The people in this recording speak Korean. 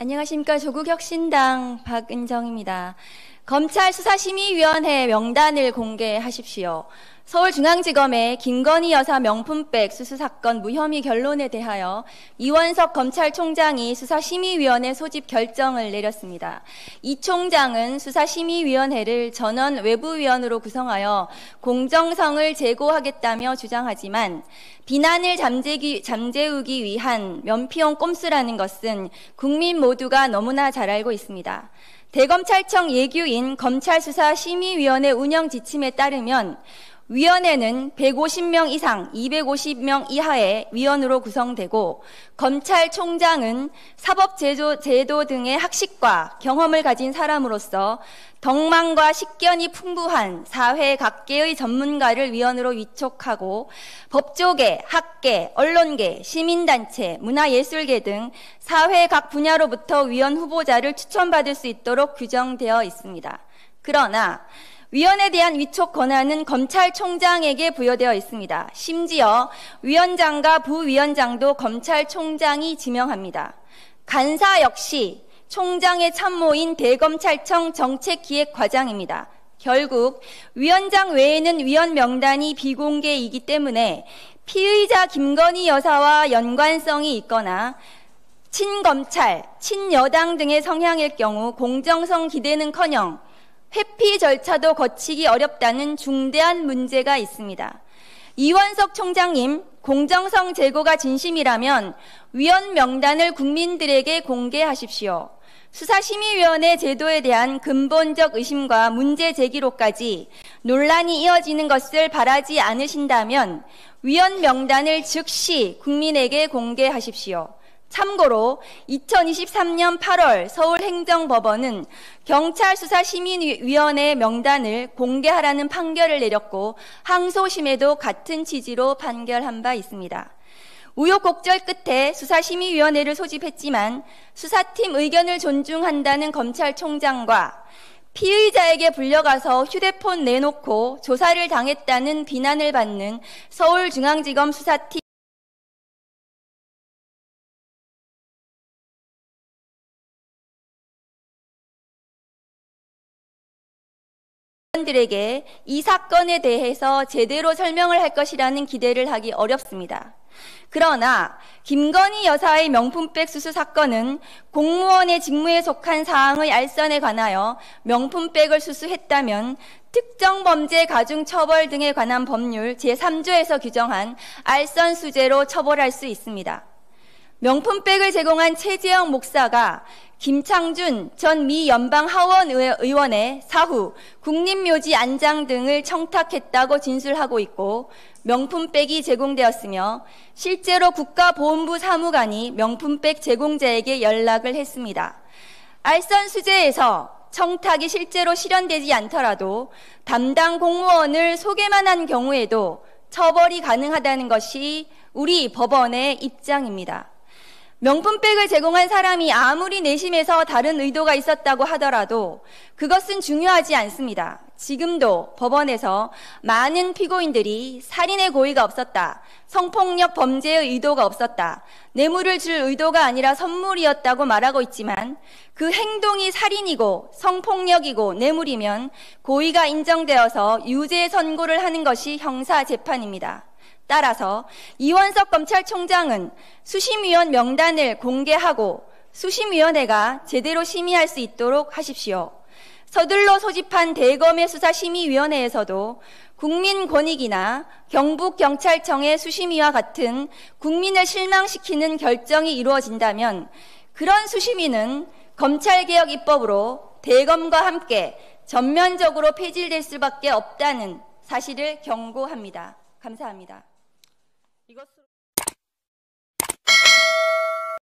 안녕하십니까. 조국혁신당 박은정입니다. 검찰 수사심의위원회 명단을 공개하십시오. 서울중앙지검의 김건희 여사 명품백 수수 사건 무혐의 결론에 대하여 이원석 검찰총장이 수사심의위원회 소집 결정을 내렸습니다. 이 총장은 수사심의위원회를 전원 외부위원으로 구성하여 공정성을 제고하겠다며 주장하지만 비난을 잠재우기 위한 면피용 꼼수라는 것은 국민 모두가 너무나 잘 알고 있습니다. 대검찰청 예규인 검찰수사심의위원회 운영 지침에 따르면 위원회는 150명 이상 250명 이하의 위원으로 구성되고 검찰총장은 사법제도 등의 학식과 경험을 가진 사람으로서 덕망과 식견이 풍부한 사회 각계의 전문가를 위원으로 위촉하고 법조계, 학계, 언론계, 시민단체, 문화예술계 등 사회 각 분야로부터 위원 후보자를 추천받을 수 있도록 규정되어 있습니다. 그러나 위원에 대한 위촉 권한은 검찰총장에게 부여되어 있습니다. 심지어 위원장과 부위원장도 검찰총장이 지명합니다. 간사 역시 총장의 참모인 대검찰청 정책기획과장입니다. 결국 위원장 외에는 위원 명단이 비공개이기 때문에 피의자 김건희 여사와 연관성이 있거나 친검찰, 친여당 등의 성향일 경우 공정성 기대는커녕 회피 절차도 거치기 어렵다는 중대한 문제가 있습니다. 이원석 총장님, 공정성 제고가 진심이라면 위원 명단을 국민들에게 공개하십시오. 수사심의위원회 제도에 대한 근본적 의심과 문제 제기로까지 논란이 이어지는 것을 바라지 않으신다면 위원 명단을 즉시 국민에게 공개하십시오. 참고로 2023년 8월 서울행정법원은 경찰수사심의위원회 명단을 공개하라는 판결을 내렸고 항소심에도 같은 취지로 판결한 바 있습니다. 우여곡절 끝에 수사심의위원회를 소집했지만 수사팀 의견을 존중한다는 검찰총장과 피의자에게 불려가서 휴대폰 내놓고 조사를 당했다는 비난을 받는 서울중앙지검 수사팀 들에게 이 사건에 대해서 제대로 설명을 할 것이라는 기대를 하기 어렵습니다. 그러나 김건희 여사의 명품백 수수 사건은 공무원의 직무에 속한 사항의 알선에 관하여 명품백을 수수했다면 특정 범죄 가중 처벌 등에 관한 법률 제3조에서 규정한 알선 수재로 처벌할 수 있습니다. 명품백을 제공한 최재형 목사가 김창준 전 미 연방하원의원의 사후 국립묘지 안장 등을 청탁했다고 진술하고 있고 명품백이 제공되었으며 실제로 국가보훈부 사무관이 명품백 제공자에게 연락을 했습니다. 알선 수재에서 청탁이 실제로 실현되지 않더라도 담당 공무원을 소개만 한 경우에도 처벌이 가능하다는 것이 우리 법원의 입장입니다. 명품백을 제공한 사람이 아무리 내심에서 다른 의도가 있었다고 하더라도 그것은 중요하지 않습니다. 지금도 법원에서 많은 피고인들이 살인의 고의가 없었다, 성폭력 범죄의 의도가 없었다, 뇌물을 줄 의도가 아니라 선물이었다고 말하고 있지만 그 행동이 살인이고 성폭력이고 뇌물이면 고의가 인정되어서 유죄 선고를 하는 것이 형사재판입니다. 따라서 이원석 검찰총장은 수심위원 명단을 공개하고 수심위원회가 제대로 심의할 수 있도록 하십시오. 서둘러 소집한 대검의 수사심의위원회에서도 국민권익이나 경북경찰청의 수심위와 같은 국민을 실망시키는 결정이 이루어진다면 그런 수심위는 검찰개혁 입법으로 대검과 함께 전면적으로 폐지될 수밖에 없다는 사실을 경고합니다. 감사합니다. 이것